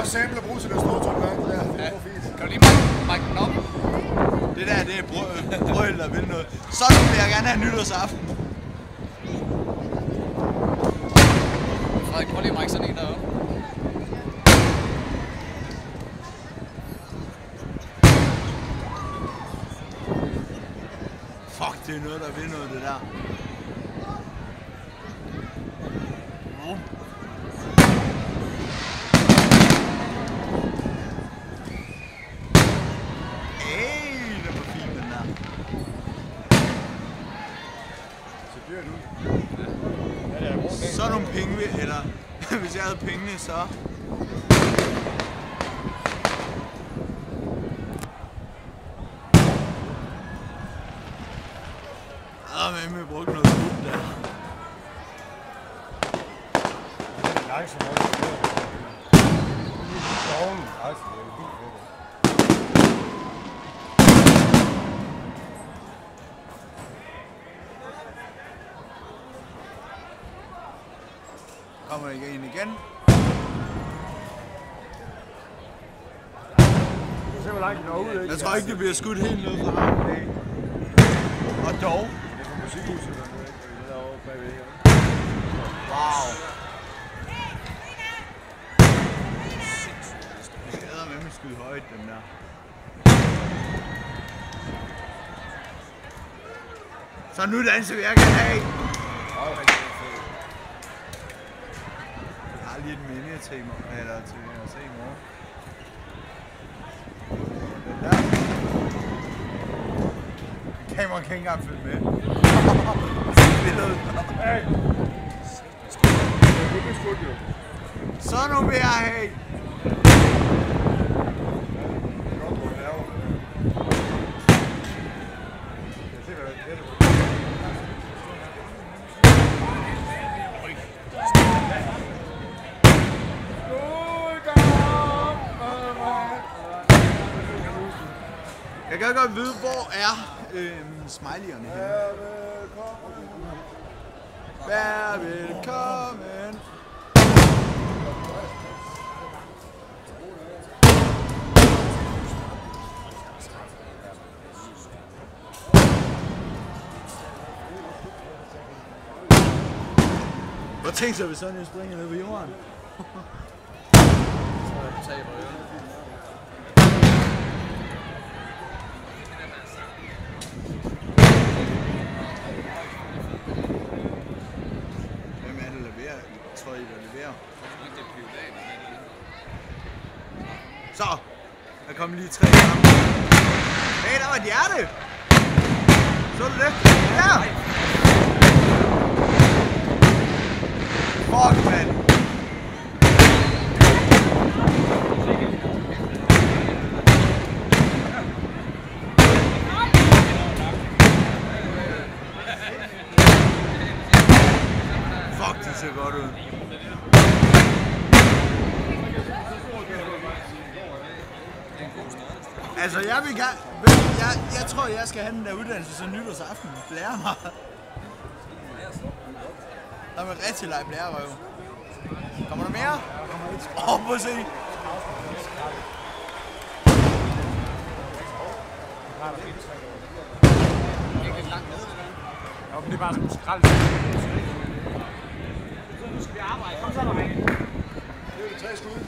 godt sample at bruge til det store tryk der. Ja. Kan du lige mærke den op? Det der, det er brøl, der vil noget. Sådan vil jeg gerne have nytårsaften. Frederik, prøv lige at mærke sådan en deroppe. Fuck, det er noget, der vil noget, det der. Så nogle penge, eller hvis jeg havde pengene, så... Men vi brugte noget gut der. Kommer ikke ind igen. Jeg tror ikke, det bliver skudt helt ned fra ham i dag. Og dog. Wow. Det er med skyde højt, den der. Så nu danser vi, jeg kan have. Jeg har lige et mini-tema, eller til at se i morgen. Den der. Kameraet kan ikke engang følge med. Så nu vil jeg have. Jeg kan godt vide, hvor er smileyerne henne. Vær velkommen. Hvad tænker du, hvis sådan en springer ned på jorden? Så, der kom lige 3 sammen. Hey, der var et hjerte! Så du det? Ja! Fuck, mand! Fuck, det ser godt ud. Altså, jeg vil gerne... Jeg tror, jeg skal have den der uddannelse så nytårsaften. Blære mig. Der er rigtig leg blærerøv. Kommer der mere? Prøv at se. Det er bare sådan en skrald. Nu skal vi arbejde. Kom så, drenge. Det er jo 3 skud.